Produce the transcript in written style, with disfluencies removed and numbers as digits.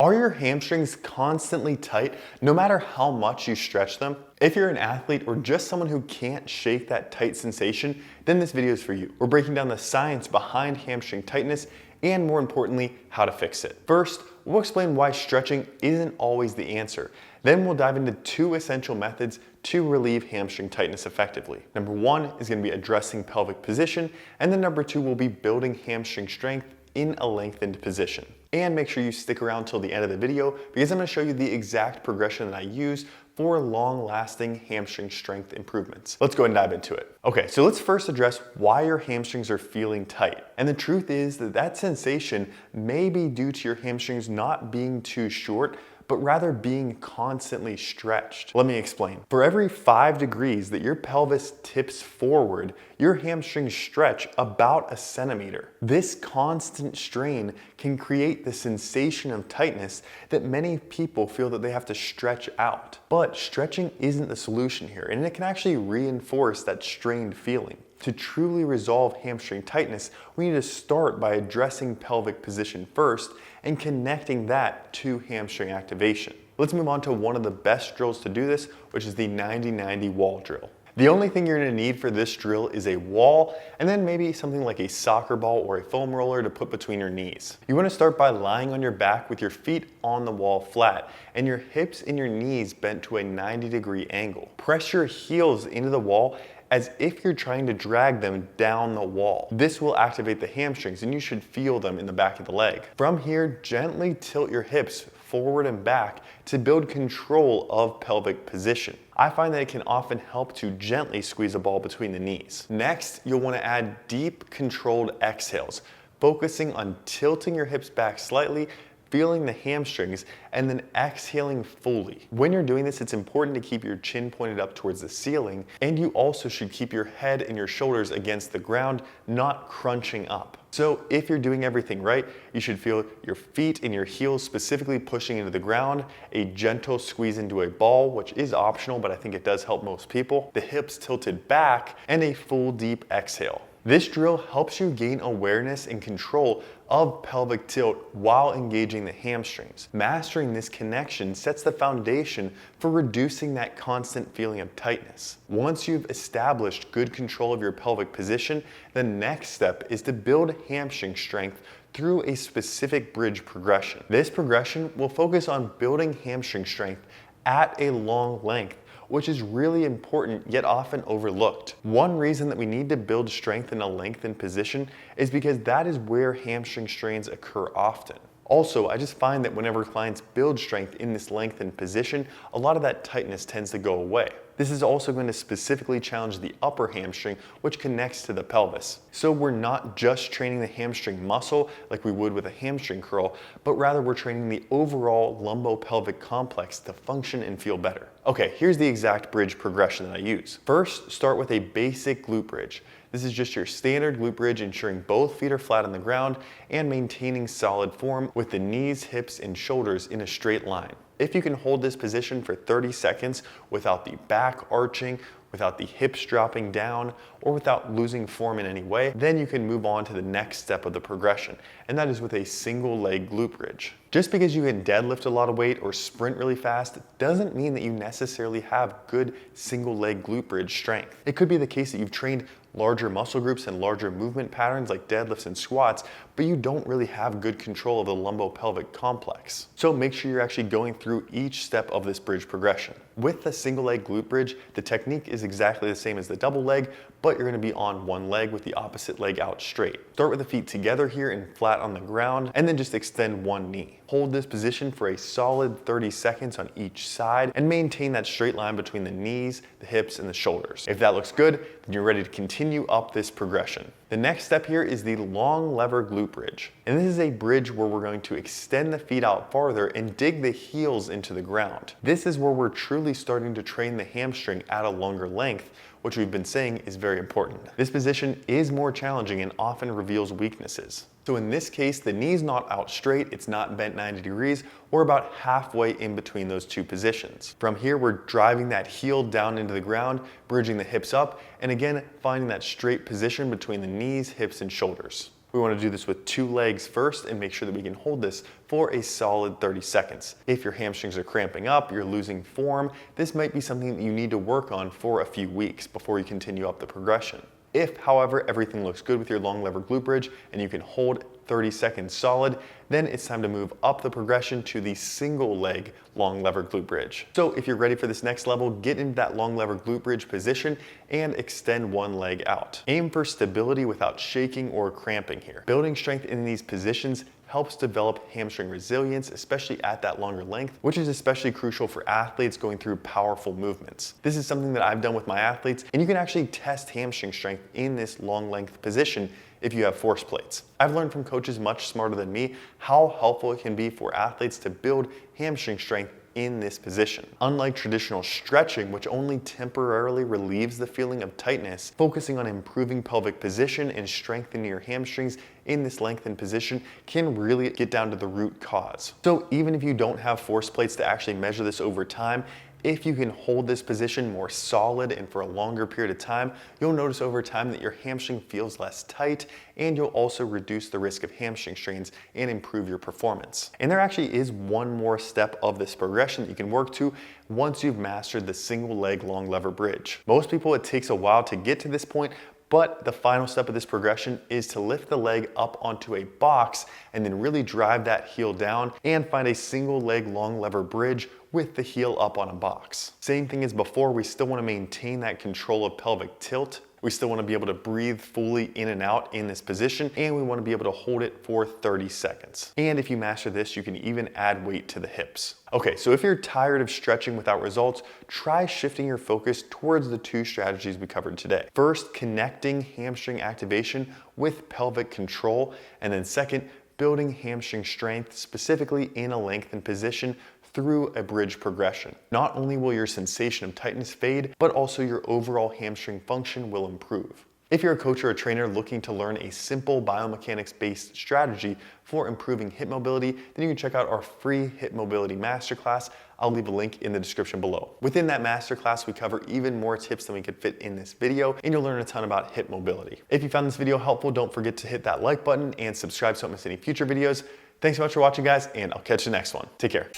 Are your hamstrings constantly tight no matter how much you stretch them? If you're an athlete or just someone who can't shake that tight sensation, then this video is for you. We're breaking down the science behind hamstring tightness and, more importantly, how to fix it. First, we'll explain why stretching isn't always the answer. Then we'll dive into 2 essential methods to relieve hamstring tightness effectively. Number 1 is going to be addressing pelvic position, and then number 2 will be building hamstring strength in a lengthened position. And make sure you stick around till the end of the video because I'm going to show you the exact progression that I use for long-lasting hamstring strength improvements. Let's go ahead and dive into it. Okay, so let's first address why your hamstrings are feeling tight. And the truth is that sensation may be due to your hamstrings not being too short, but rather being constantly stretched. Let me explain. For every 5 degrees that your pelvis tips forward, your hamstrings stretch about 1 centimeter. This constant strain can create the sensation of tightness that many people feel that they have to stretch out. But stretching isn't the solution here, and it can actually reinforce that strained feeling. To truly resolve hamstring tightness, we need to start by addressing pelvic position first and connecting that to hamstring activation. Let's move on to one of the best drills to do this, which is the 90-90 wall drill. The only thing you're going to need for this drill is a wall and then maybe something like a soccer ball or a foam roller to put between your knees. You want to start by lying on your back with your feet on the wall flat and your hips and your knees bent to a 90-degree angle. Press your heels into the wall as if you're trying to drag them down the wall. This will activate the hamstrings and you should feel them in the back of the leg. From here, gently tilt your hips forward and back to build control of pelvic position. I find that it can often help to gently squeeze a ball between the knees. Next, you'll want to add deep, controlled exhales, focusing on tilting your hips back slightly, feeling the hamstrings, and then exhaling fully. When you're doing this, it's important to keep your chin pointed up towards the ceiling, and you also should keep your head and your shoulders against the ground, not crunching up. So if you're doing everything right, you should feel your feet and your heels specifically pushing into the ground, a gentle squeeze into a ball, which is optional, but I think it does help most people, the hips tilted back, and a full deep exhale. This drill helps you gain awareness and control of pelvic tilt while engaging the hamstrings. Mastering this connection sets the foundation for reducing that constant feeling of tightness. Once you've established good control of your pelvic position, the next step is to build hamstring strength through a specific bridge progression. This progression will focus on building hamstring strength at a long length, which is really important yet often overlooked. One reason that we need to build strength in a lengthened position is because that is where hamstring strains occur often. Also, I just find that whenever clients build strength in this lengthened position, a lot of that tightness tends to go away. This is also going to specifically challenge the upper hamstring, which connects to the pelvis. So we're not just training the hamstring muscle like we would with a hamstring curl, but rather we're training the overall lumbopelvic complex to function and feel better. Okay, here's the exact bridge progression that I use. First, start with a basic glute bridge. This is just your standard glute bridge, ensuring both feet are flat on the ground and maintaining solid form with the knees, hips, and shoulders in a straight line. If you can hold this position for 30 seconds without the back arching, without the hips dropping down, or without losing form in any way, then you can move on to the next step of the progression, and that is with a single leg glute bridge. Just because you can deadlift a lot of weight or sprint really fast doesn't mean that you necessarily have good single leg glute bridge strength. It could be the case that you've trained larger muscle groups and larger movement patterns like deadlifts and squats, but you don't really have good control of the lumbopelvic complex. So make sure you're actually going through each step of this bridge progression. With the single leg glute bridge, the technique is exactly the same as the double leg, but you're going to be on one leg with the opposite leg out straight. Start with the feet together here and flat on the ground, and then just extend one knee. Hold this position for a solid 30 seconds on each side and maintain that straight line between the knees, the hips, and the shoulders. If that looks good, then you're ready to continue up this progression. The next step here is the long lever glute bridge. And this is a bridge where we're going to extend the feet out farther and dig the heels into the ground. This is where we're truly starting to train the hamstring at a longer length, which we've been saying is very important. This position is more challenging and often reveals weaknesses. So in this case, the knee's not out straight, it's not bent 90 degrees, we're about halfway in between those two positions. From here, we're driving that heel down into the ground, bridging the hips up, and again, finding that straight position between the knees, hips, and shoulders. We want to do this with 2 legs first and make sure that we can hold this for a solid 30 seconds. If your hamstrings are cramping up, you're losing form, this might be something that you need to work on for a few weeks before you continue up the progression. If, however, everything looks good with your long lever glute bridge and you can hold 30 seconds solid, then it's time to move up the progression to the single leg long lever glute bridge. So if you're ready for this next level, get into that long lever glute bridge position and extend one leg out. Aim for stability without shaking or cramping here. Building strength in these positions helps develop hamstring resilience, especially at that longer length, which is especially crucial for athletes going through powerful movements. This is something that I've done with my athletes, and you can actually test hamstring strength in this long length position if you have force plates. I've learned from coaches much smarter than me how helpful it can be for athletes to build hamstring strength in this position. Unlike traditional stretching, which only temporarily relieves the feeling of tightness, focusing on improving pelvic position and strengthening your hamstrings in this lengthened position can really get down to the root cause. So even if you don't have force plates to actually measure this over time, if you can hold this position more solid and for a longer period of time, you'll notice over time that your hamstring feels less tight, and you'll also reduce the risk of hamstring strains and improve your performance. And there actually is one more step of this progression that you can work to once you've mastered the single leg long lever bridge. Most people, it takes a while to get to this point, but the final step of this progression is to lift the leg up onto a box and then really drive that heel down and find a single leg long lever bridge with the heel up on a box. Same thing as before, we still want to maintain that control of pelvic tilt. We still want to be able to breathe fully in and out in this position, and we want to be able to hold it for 30 seconds. And if you master this, you can even add weight to the hips. Okay, so if you're tired of stretching without results, try shifting your focus towards the 2 strategies we covered today. First, connecting hamstring activation with pelvic control, and then second, building hamstring strength specifically in a lengthened position through a bridge progression. Not only will your sensation of tightness fade, but also your overall hamstring function will improve. If you're a coach or a trainer looking to learn a simple biomechanics-based strategy for improving hip mobility, then you can check out our free hip mobility masterclass. I'll leave a link in the description below. Within that masterclass, we cover even more tips than we could fit in this video, and you'll learn a ton about hip mobility. If you found this video helpful, don't forget to hit that like button and subscribe so you don't miss any future videos. Thanks so much for watching, guys, and I'll catch you next one. Take care.